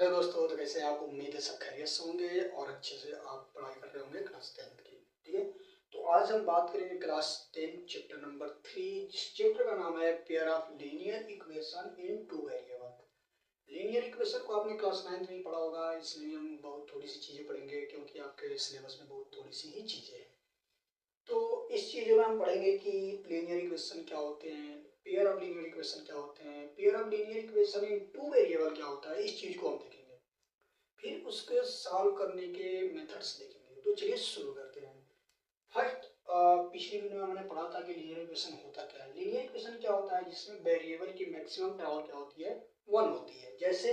Hello दोस्तों, तो कैसे हैं आप? उम्मीद है सब खैरियत से होंगे और अच्छे से आप पढ़ाई कर रहे होंगे क्लास 10th की। ठीक है, तो आज हम बात करेंगे क्लास 10 चैप्टर नंबर 3, जिस चैप्टर का नाम है pair of linear equation in two variable. Linear equation को आपने क्लास 9th में ही पढ़ा होगा, इसलिए हम बहुत थोड़ी सी चीज़ें पढ़ेंगे क्योंकि आपके सिलेबस में बहुत थोड़ी सी ही चीज़ें हैं। तो इस चीज़ में हम पढ़ेंगे कि लीनियर इक्वेशन क्या होते हैं, पेयर ऑफ लीनियर इक्वेशन क्या होते हैं, pair of linear equation in two variable क्या होता है, इस चीज़ को हम देखेंगे। फिर उसके सॉल्व करने के मेथड्स देखेंगे। तो चलिए शुरू करते हैं। फर्स्ट, पिछली वीडियो में हमने पढ़ा था कि लीनियर इक्वेशन होता क्या है। लीनियर इक्वेशन क्या होता है? जिसमें वेरिएबल की मैक्सिमम पावर क्या होती है? 1 होती है। जैसे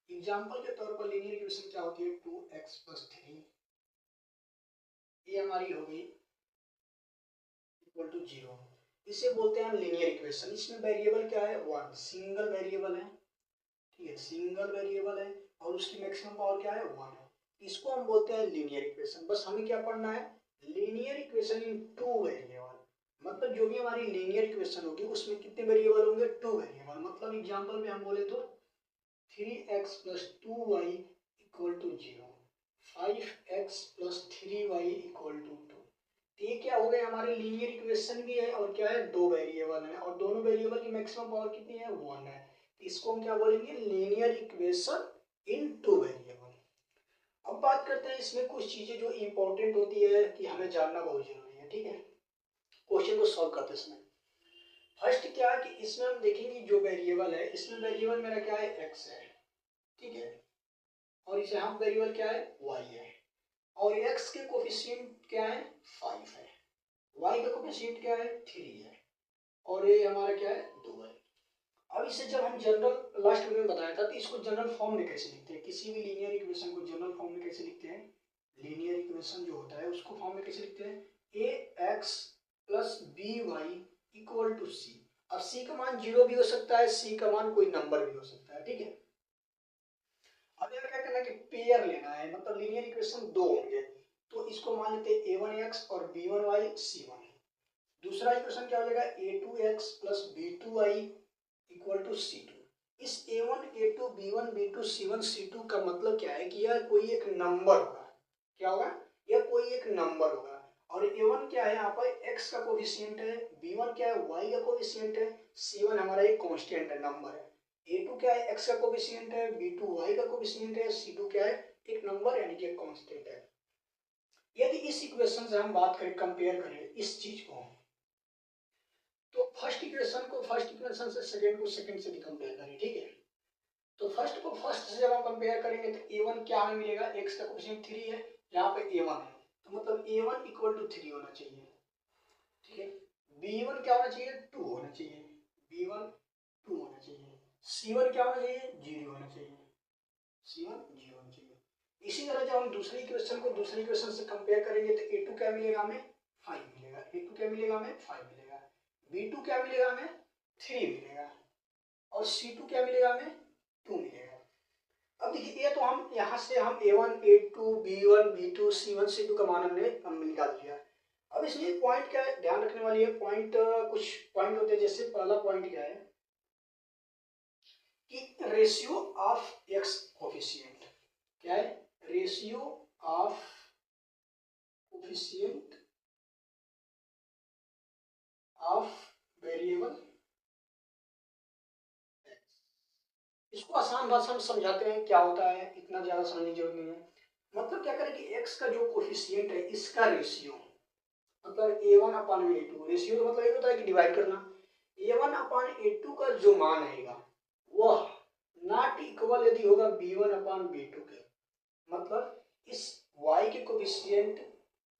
एग्जांपल के तौर पर लीनियर इक्वेशन क्या होती है? 2x + 3, ये हमारी हो गई इक्वल टू 0। इसे बोलते हैं हम लीनियर इक्वेशन। इसमें वेरिएबल क्या है? 1, सिंगल वेरिएबल है। ठीक है, सिंगल वेरिएबल है और उसकी मैक्सिमम पावर क्या है? 1 है। इसको हम बोलते हैं लीनियर इक्वेशन। बस हमें क्या पढ़ना है? Linear equation in two variable. मतलब जो भी हमारी लीनियर इक्वेशन होगी उसमें कितने वेरिएबल होंगे? 2 वेरिएबल। मतलब एग्जांपल में हम बोले तो 3x + 2y = 0, 5x + 3y = 2। तो ये क्या हो गए? हमारी लीनियर इक्वेशन भी है और क्या है? 2 वेरिएबल है और दोनों वेरिएबल की मैक्सिमम पावर कितनी है? 1 है। इसको हम क्या बोलेंगे? Linear equation in two variable. अब बात करते हैं इसमें कुछ चीजें जो इंपॉर्टेंट होती है कि हमें जानना बहुत जरूरी है। ठीक है, क्वेश्चन को सॉल्व करते समय फर्स्ट क्या है कि इसमें हम देखेंगे जो वेरिएबल है, इसमें वेरिएबल मेरा क्या है? x है। ठीक है, और इसे हम वेरिएबल क्या है? y है। और x के कोफिशिएंट क्या है? 5 है। y का कोफिशिएंट क्या है? 3 है। और ये हमारा क्या है? 2 है। अब इसे जब हम जनरल लास्ट वीडियो में बताया था, तो इसको जनरल फॉर्म में कैसे लिखते हैं? किसी भी लीनियर इक्वेशन को जनरल फॉर्म में कैसे लिखते हैं? लीनियर इक्वेशन जो होता है उसको फॉर्म में कैसे लिखते हैं? ax + by = c। अब c का मान 0 भी हो सकता है, c का मान कोई नंबर भी हो सकता है। ठीक है, अब यहाँ क्या करना है कि पेयर लेना है, मतलब लीनियर इक्वेशन दो होंगे तो इसको मान लेते हैं a1x और b1y c1। दूसरा इक्वेशन क्या हो जाएगा? a2x + b2y = c2। इस a1 a2 b1 b2 c1 c2 का मतलब क्या है कि यह कोई एक नंबर होगा। क्या होगा? यह कोई एक नंबर होगा। और a1 क्या है? यहाँ पर x का कोफिशिएंट है, b1 क्या है? y का कोफिशिएंट है, c1 हमारा एक कांस्टेंट है, नंबर है। a2 क्या है? x का कोफिशिएंट है, b2 y का कोफिशिएंट है, c2 क्या है? एक नंबर यानी कि एक कांस्टेंट है। यदि इस इक्वेशन से हम बात करें, कंपेयर करें इस चीज को, तो फर्स्ट इक्वेशन को फर्स्ट इक्वेशन से सेकंड को सेकंड से भी कंपेयर करें। ठीक है, तो फर्स्ट को फर्स्ट से जब हम कंपेयर करेंगे तो a1 क्या हमें मिलेगा? x का कोफिशिएंट 3 है, यहाँ पे a1 है, तो मतलब a1 = 3 होना चाहिए। ठीक है, b1 क्या होना चाहिए? 2 होना चाहिए, b1 2 होना चाहिए, c1 क्या होना चाहिए? 0 होना चाहिए, c1 0 होना चाहिए। इसी तरह जब हम दूसरी इक्वेशन को दूसरी इक्वेशन से कंपेयर करेंगे तो a2 क्या मिलेगा हमें? 5 मिलेगा, a2 क्या मिलेगा हमें? 5 मिलेगा, b2 क्या मिलेगा हमें? 3 मिलेगा, और c2 क्या मिलेगा हमें? 2 मिलेगा। अब देखिए, ये तो हम यहाँ से हम a1 a2 b1 b2 c1 c2 का मान हम निकाल लिया। अब इसमें पॉइंट क्या है ध्यान रखने वाली है? पॉइंट कुछ पॉइंट होते हैं। जैसे पहला पॉइंट क्या है कि रेशियो ऑफ एक्स कोफिशिएंट। क्या है? Ratio of coefficient of variable. इसको आसान भाषा में समझाते हैं, क्या होता है, इतना ज्यादा समझने की जरूरत नहीं है। मतलब क्या करें कि x का जो कोफिशिएंट है इसका रेशियो, मतलब a1/a2, रेशियो तो मतलब ये होता है कि डिवाइड करना। a1/a2 का जो मान आएगा वह नॉट इक्वल यदि होगा b1/b2 के, मतलब इस y के कोफिशिएंट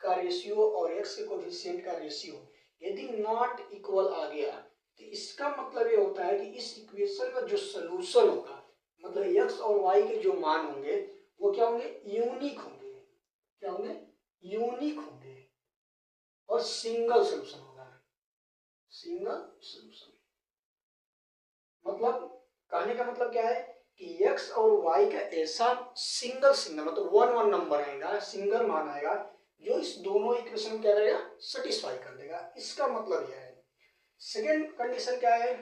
का रेशियो और x के कोफिशिएंट का रेशियो यदि नॉट इक्वल आ गया तो इसका मतलब ये होता है कि इस इक्वेशन का जो सलूशन होगा, मतलब x और y के जो मान होंगे वो क्या होंगे? यूनिक होंगे। क्या होंगे? यूनिक होंगे और सिंगल सोल्यूशन होगा। सिंगल सोल्यूशन मतलब कहने का मतलब क्या है कि x और y का ऐसा सिंगल सिंगल मतलब वन वन नंबर आएगा, सिंगल मान आएगा जो इस दोनों इक्वेशन को क्या करेगा? सेटिस्फाई कर देगा। इसका मतलब यह है। सेकेंड कंडीशन क्या है?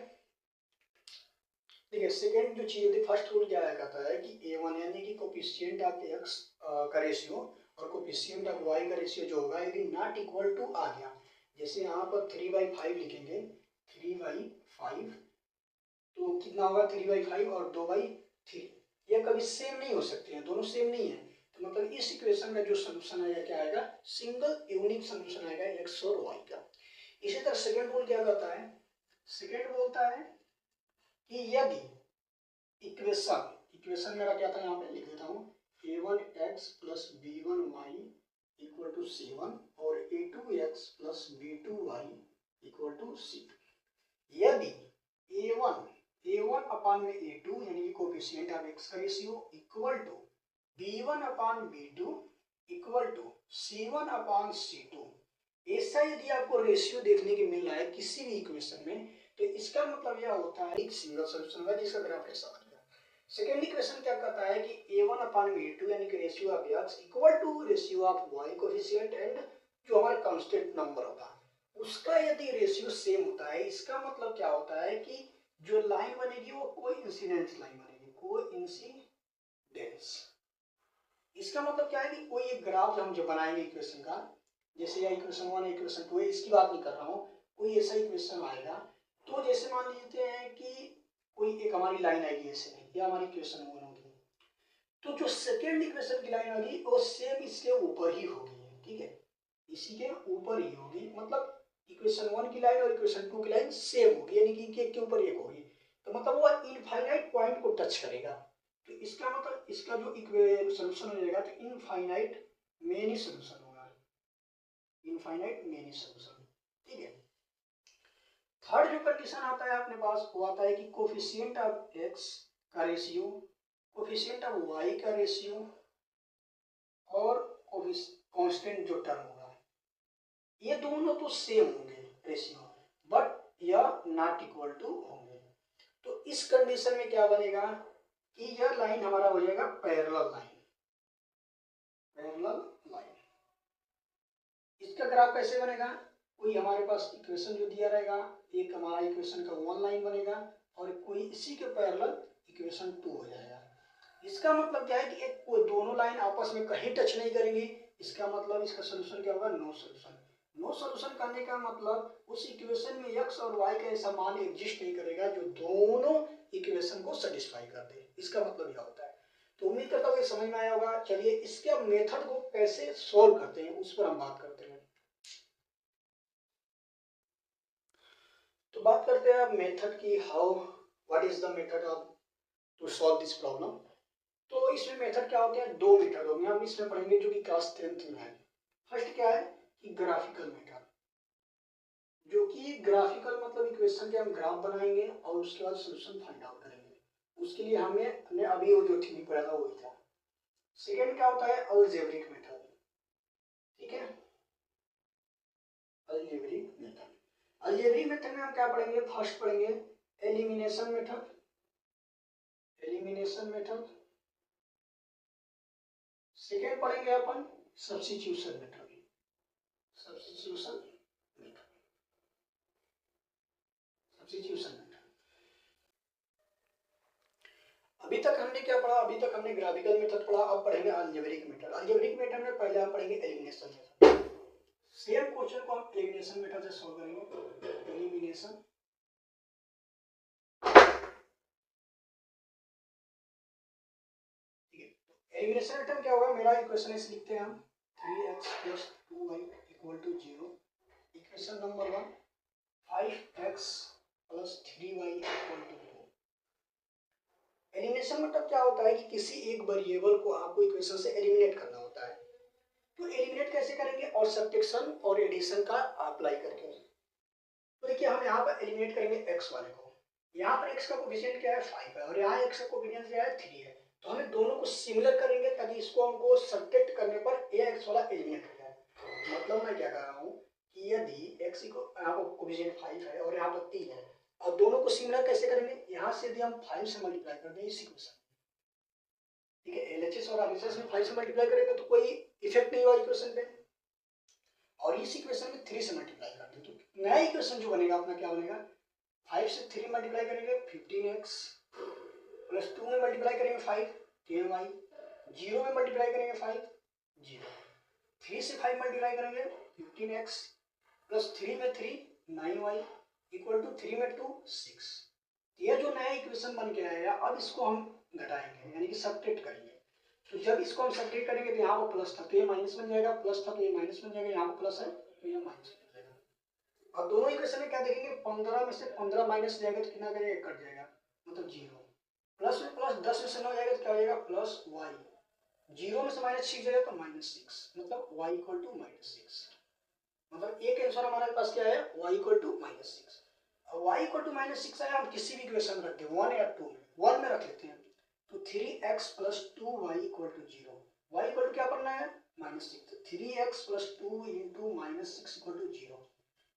ठीक है, सेकेंड जो चीज होती है, फर्स्ट रूल क्या कहता है कि a1 यानी कि कोफिशिएंट ऑफ x का रेशियो और कोफिशिएंट ऑफ y का रेशियो जो होगा यदि नॉट इक्वल टू आ गया, जैसे यहाँ पर 3/5 लिखेंगे, 3/5 तो कितना होगा 3/5 और 2/3, ये कभी सेम नहीं हो सकते हैं, दोनों सेम नहीं है, तो मतलब इस इक्वेशन का जो सोल्यूशन आएगा क्या आएगा, सिंगल यूनिक सोल्यूशन आएगा x और y का। इसी तरह सेकेंड रूल क्या कहता है, सेकेंड बोलता है कि यदि इक्वेशन मेरा क्या था, यहाँ पे लिख देता हूँ, a1x plus b1y equal to c1 और a2x plus b2y equal to c2। यदि a1 अपान में a2 यानी कि कोफिशिएंट ऑफ x का ratio equal to b1 upon b2 equal to c1 upon c2, ऐसा यदि आपको रेशियो देखने के मिल रहा है किसी भी इक्वेशन में, तो इसका मतलब यह होता है एक सिंगल सॉल्यूशन होगा जिसका ग्राफ ऐसा बनेगा। सेकेंड इक्वेशन क्या कहता है कि a1 अपान में a2 यानी कि ratio of x equal to ratio of y coefficient and जो हमारा कांस्टेंट नंबर होता है उसका यदि रेशियो सेम होता है, इसका मतलब क्या होता है कि जो लाइन बनेगी वो कोइंसिडेंस लाइन बनेगी, कोइंसिडेंस। इसका मतलब क्या है कि कोई एक ग्राफ हम जो बनाएंगे इक्वेशन का, जैसे यह इक्वेशन 1 इक्वेशन 2 है, इसकी बात नहीं कर रहा हूँ, कोई ऐसा इक्वेशन आएगा, तो जैसे मान लीजिए हैं कि कोई एक हमारी लाइन आएगी ऐसे, या हमारी इक्वेशन 1 होगी, तो जो सेकेंड इक्वेशन की लाइन होगी वो सेम इसके ऊपर ही होगी, ठीक है, इसी के ऊपर ही होगी, मतलब इक्वेशन 1 की लाइन और इक्वेशन 2 की लाइन सेम होगी, यानी कि एक के ऊपर एक होगी, तो मतलब वो इनफाइनाइट पॉइंट को टच करेगा, तो इसका मतलब इसका जो सोल्यूशन हो जाएगा तो इनफाइनाइट मेनी सोल्यूशन होगा, इनफाइनाइट मेनी सोल्यूशन, ठीक है। थर्ड जो कंडीशन आता है अपने पास वो आता है कि कोफिशिएंट ऑफ x का रेशियो, कोफिशिएंट ऑफ y का रेशियो और कांस्टेंट जो टर्म होगा ये दोनों तो सेम होंगे रेशियो, बट यह नॉट इक्वल टू होंगे, तो इस कंडीशन में क्या बनेगा कि यह लाइन हमारा हो जाएगा पैरेलल लाइन, पैरेलल लाइन। इसका ग्राफ कैसे बनेगा, कोई हमारे पास इक्वेशन जो दिया रहेगा, एक हमारा इक्वेशन का 1 लाइन बनेगा और कोई इसी के पैरेलल इक्वेशन 2 हो जाएगा। इसका मतलब क्या है कि एक दोनों लाइन आपस में कहीं टच नहीं करेंगी, इसका मतलब इसका सोल्यूशन क्या होगा, नो सोल्यूशन। नो सोल्यूशन करने का मतलब उस इक्वेशन में x और y का ऐसा मान एग्जिस्ट नहीं करेगा जो दोनों इक्वेशन को सेटिस्फाई कर दे, इसका मतलब यह होता है। तो उम्मीद करता हूँ ये समझ में आया होगा। चलिए इसके मेथड को कैसे सोल्व करते हैं उस पर हम बात करते हैं। तो बात करते हैं अब मेथड की, how what is the method of to solve this problem. तो इसमें मेथड क्या होते हैं, दो मेथड होंगे, हम इसमें पढ़ेंगे जो कि क्लास 10th में है। फर्स्ट क्या है कि ग्राफिकल मेथड, जो कि ग्राफिकल मतलब इक्वेशन के हम ग्राफ बनाएंगे और उसके बाद सॉल्यूशन फाइंड आउट करेंगे, उसके लिए हमने अभी वो जो थ्योरी पढ़ा था वही था। सेकंड क्या होता है, अलजेब्रिक मेथड, ठीक है, अलजेब्रिक मेथड। अलजेब्रिक मेथड में हम क्या पढ़ेंगे, फर्स्ट पढ़ेंगे elimination method, elimination method. Second पढ़ेंगे अपन substitution method, substitution method, substitution method. अभी तक हमने क्या पढ़ा, अभी तक हमने ग्राफिकल मेथड पढ़ा, अब पढ़ेंगे अलजेब्रिक मेथड। अलजेब्रिक मेथड में पहले हम पढ़ेंगे एलिमिनेशन मेथड। सेम क्वेश्चन को हम एलिमिनेशन मेथड से सॉल्व करेंगे, एलिमिनेशन। एलिमिनेशन मेथड क्या होगा, मेरा इक्वेशन ऐसे लिखते हैं हम 3x + 2y = 0। Equation number 1 5x + 3y = 4। Elimination मतलब क्या होता है कि किसी एक वेरिएबल को आपको इक्वेशन से एलिमिनेट करना होता है। तो एलिमिनेट कैसे करेंगे, और सब्ट्रैक्शन और एडिशन का अप्लाई करके। तो देखिए हम यहाँ पर एलिमिनेट करेंगे x वाले को, यहाँ पर x का कोफिशिएंट क्या है 5 है और यहाँ x का कोफिशिएंट क्या है 3 है, तो हमें दोनों को सिमिलर करेंगे ताकि इसको हमको सब्ट्रैक्ट करने पर x वाला एलिमिनेट हो जाए। मतलब मैं क्या कर रहा हूँ कि यदि x को यहाँ पर कोफिशिएंट 5 है और यहाँ पर 3 है, और दोनों को सिमिलर कैसे करेंगे, यहाँ से यदि हम 5 से मल्टीप्लाई कर दें इस इक्वेशन, ठीक है, LHS और RHS में 5 से मल्टीप्लाई करेंगे तो कोई इफेक्ट नहीं हुआ इक्वेशन पे, और इस इक्वेशन में 3 से मल्टीप्लाई कर दें तो नया इक्वेशन जो बनेगा अपना क्या बनेगा, 5 से 3 मल्टीप्लाई करेंगे 15x प्लस 2 में मल्टीप्लाई करेंगे 5 10y, 0 में मल्टीप्लाई करेंगे 5 0, 3 से 5 मल्टीप्लाई करेंगे 15x, प्लस 3 में 3 9y, इक्वल टू 3 में 2 6। ये जो नया इक्वेशन बन के आएगा, अब इसको हम घटाएंगे यानी कि सब्ट्रैक्ट करेंगे। तो जब इसको हम सब्ट्रैक्ट करेंगे तो यहाँ पर प्लस था तो ये माइनस बन जाएगा, प्लस था तो ये माइनस बन जाएगा, यहाँ पर प्लस है तो ये माइनस बन जाएगा। अब दोनों इक्वेशन में क्या देखेंगे, 15 में से 15 माइनस जाएगा तो कितना करेगा, कट जाएगा, मतलब 0। प्लस में प्लस 10 में से 9 जाएगा तो क्या हो जाएगा, प्लस y, 0 में से माइनस 6 जाएगा तो माइनस 6, मतलब y इक्वल टू माइनस 6। मतलब एक आंसर हमारे पास क्या है, y इक्वल टू माइनस 6। अब y इक्वल टू माइनस 6 आया, हम किसी भी इक्वेशन रख दें 1 या 2 में, 1 में रख लेते हैं तो 3x plus 2y equal to 0, y equal to क्या करना है, minus 6, 3x plus 2 into minus 6 equal to 0।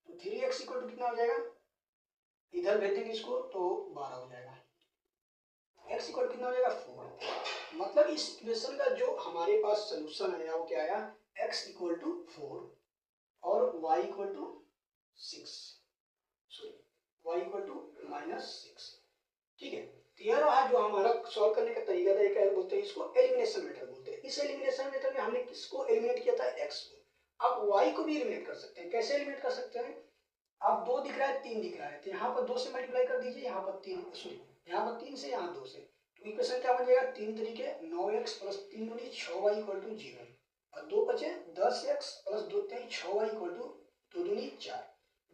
तो 3x इक्वल टू कितना हो जाएगा, इधर भेज देंगे इसको तो 12 हो जाएगा, x इक्वल टू कितना हो जाएगा 4। मतलब इस इक्वेशन का जो हमारे पास सोल्यूशन आया वो क्या आया, x इक्वल टू 4 और y equal to 6, sorry y equal to minus 6। ठीक है, तो यह रहा जो हमारा सॉल्व करने का तरीका था, क्या बोलते हैं इसको, एलिमिनेशन मेथड बोलते हैं। इस एलिमिनेशन मेथड में हमने किसको एलिमिनेट किया था, x को। अब y को भी एलिमिनेट कर सकते हैं, कैसे एलिमिनेट कर सकते हैं, अब 2 दिख रहा है 3 दिख रहा है, तो यहाँ पर 2 से मल्टीप्लाई कर दीजिए, यहाँ पर 3, सॉरी यहाँ पर 3 से, यहाँ 2 से, तो इक्वेशन क्या बन जाएगा, 3 तरीके 9x प्लस 3 दूनी 6y इक्वल टू 0, और 2 बचे 10x plus 2 3 6y equal to 2 दूनी 4।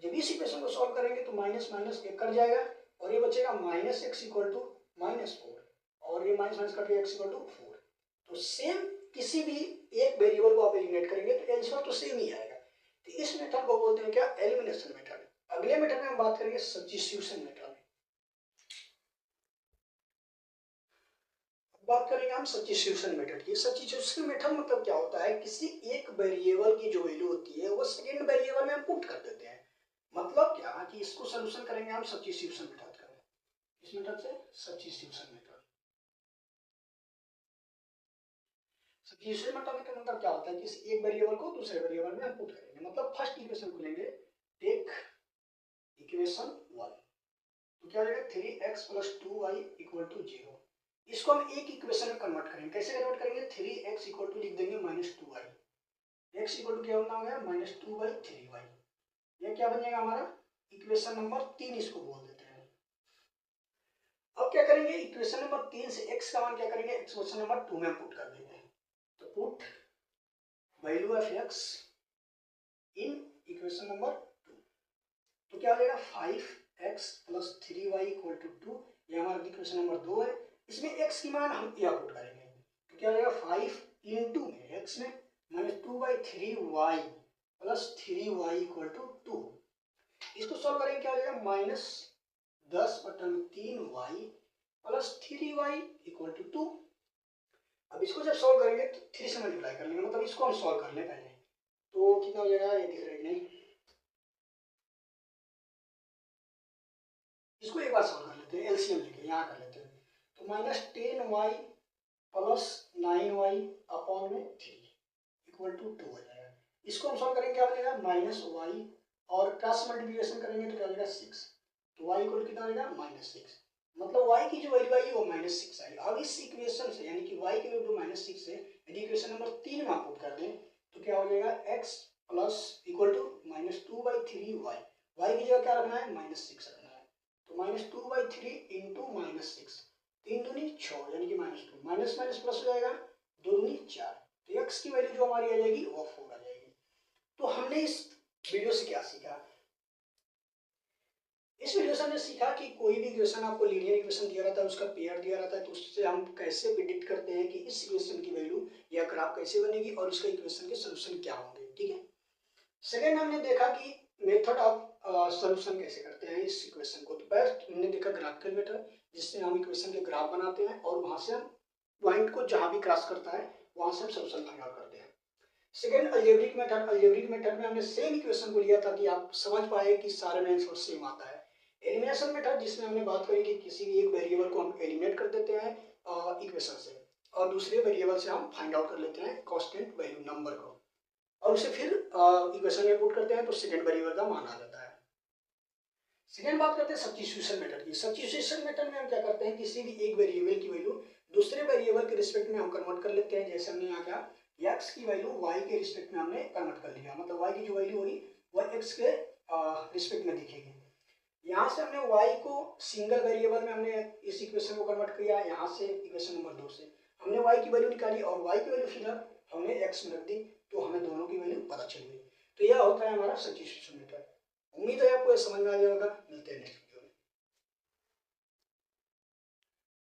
जब इस इक्वेशन को सॉल्व करेंगे तो माइनस माइनस एक कट जाएगा और ये बचेगा minus x equal to minus 4, और ये माइनस माइनस कट गया x इक्वल टू 4। तो सेम किसी भी एक वेरिएबल को आप एलिमिनेट करेंगे तो आंसर तो सेम ही आएगा। तो इस मेथड को बोलते हैं क्या, एलिमिनेशन मेथड। अगले मेथड में हम बात करेंगे सब्स्टिट्यूशन मेथड। बात करेंगे हम सब्स्टिट्यूशन मेथड की। सब्स्टिट्यूशन मेथड मतलब क्या होता है, किसी एक वेरिएबल की जो वैल्यू होती है वो सेकंड वेरिएबल में हम पुट कर देते हैं। मतलब क्या कि इसको सॉल्यूशन करेंगे हम सब्स्टिट्यूशन मेथड का, इस मेथड से सब्स्टिट्यूशन मेथड। सब्स्टिट्यूशन मेथड का मतलब क्या होता है, किसी एक वेरिएबल को दूसरे वेरिएबल में हम पुट करेंगे। मतलब फर्स्ट इक्वेशन को लेंगे, टेक इक्वेशन 1, तो क्या हो जाएगा 3x plus 2y equal to 0। इसको हम एक इक्वेशन में कन्वर्ट करेंगे, कैसे कन्वर्ट करेंगे, 3x इक्वल टू लिख देंगे minus 2y, x equal to क्या होना हो गया माइनस 2/3y। ये क्या बन जाएगा हमारा इक्वेशन नंबर 3, इसको बोल देते हैं। अब क्या करेंगे, इक्वेशन नंबर 3 से x का मान क्या करेंगे, इक्वेशन नंबर 2 में पुट कर देंगे। तो put value of x in equation number 2, तो क्या हो जाएगा 5x plus 3y equal to 2, ये हमारा इक्वेशन नंबर 2 है। इसमें x की मान हम यहाँ पुट करेंगे, तो क्या हो जाएगा 5 इंटू में x में minus 2/3y plus 3y equal to 2। इसको सॉल्व करेंगे क्या हो जाएगा minus 10/3y plus 3y equal to 2। अब इसको जब सॉल्व करेंगे तो 3 से मल्टीप्लाई कर लेंगे, मतलब इसको हम सॉल्व कर लें पहले, तो कितना हो जाएगा, ये दिख रहा है नहीं, इसको एक बार सॉल्व कर लेते हैं, एलसीएम लेके यहाँ कर लेते हैं। तो minus 10y plus 9y upon में 3 इक्वल टू 2 हो जाएगा। इसको हम सॉल्व करेंगे क्या बनेगा माइनस y, और क्रॉस मल्टीप्लिकेशन करेंगे तो क्या हो जाएगा 6, तो y इक्वल कितना हो जाएगा माइनस 6, मतलब y की जो वैल्यू आई वो माइनस 6 आई। अब इस इक्वेशन से यानी कि y की वैल्यू माइनस 6 से यदि इक्वेशन नंबर 3 में आप पुट कर दें तो क्या हो जाएगा x plus equal to minus 2/3y, y की जगह क्या रखना है माइनस 6 रखना है, तो माइनस 2/3 इंटू माइनस 6, 3 दूनी 6 यानी कि माइनस 2, माइनस माइनस प्लस हो जाएगा, 2 दूनी 4, तो x की वैल्यू जो हमारी आ जाएगी वो 4 आ जाएगी। तो हमने इस वीडियो से क्या सीखा, इस वीडियो से हमने सीखा कि कोई भी इक्वेशन आपको लीनियर इक्वेशन दिया रहता है, उसका पेयर दिया रहता है, तो उससे हम कैसे प्रेडिक्ट करते हैं कि इस इक्वेशन की वैल्यू या ग्राफ कैसे बनेगी और उसका इक्वेशन के सॉल्यूशन क्या होंगे। ठीक है, सेकेंड हमने देखा कि मेथड ऑफ सॉल्यूशन कैसे करते हैं इस इक्वेशन को। तो फर्स्ट हमने देखा ग्राफिकल मेथड, जिससे हम इक्वेशन के ग्राफ बनाते हैं और वहां से हम पॉइंट को जहां भी क्रॉस करता है वहां से हम सॉल्यूशन फाइंड आउट करते हैं। Second algebraic method, algebraic method में हमने सेम इक्वेशन को लिया ताकि आप समझ पाए कि सारे में आंसर सेम आता है। एलिमिनेशन मेथड, जिसमें हमने बात करी कि किसी भी एक वेरिएबल को हम एलिमिनेट कर देते हैं इक्वेशन से, और दूसरे वेरिएबल से हम फाइंड आउट कर लेते हैं कांस्टेंट वैल्यू नंबर को, और उसे फिर इक्वेशन में पुट करते हैं तो सेकंड वेरिएबल का मान आ जाता है। सेकेंड बात करते हैं सब्स्टिट्यूशन मेथड की। सब्स्टिट्यूशन मेथड में हम क्या करते हैं, किसी भी एक वेरिएबल की वैल्यू दूसरे वेरिएबल के रिस्पेक्ट में हम कन्वर्ट कर लेते हैं। जैसे हमने यहाँ क्या x की वैल्यू y के रिस्पेक्ट में हमने कन्वर्ट कर लिया, मतलब y की जो वैल्यू होगी वह x के रिस्पेक्ट में दिखेगी। यहाँ से हमने y को सिंगल वेरिएबल में हमने इस इक्वेशन को कन्वर्ट किया, यहाँ से इक्वेशन नंबर 2 से हमने y की वैल्यू निकाली और y की वैल्यू फिर हमने x में रख दी, तो हमें दोनों की वैल्यू पता चल गई। तो यह होता है हमारा सब्स्टिट्यूशन मेथड। उम्मीद है आपको समझ में आ गया होगा। मिलते हैं नेक्स्ट।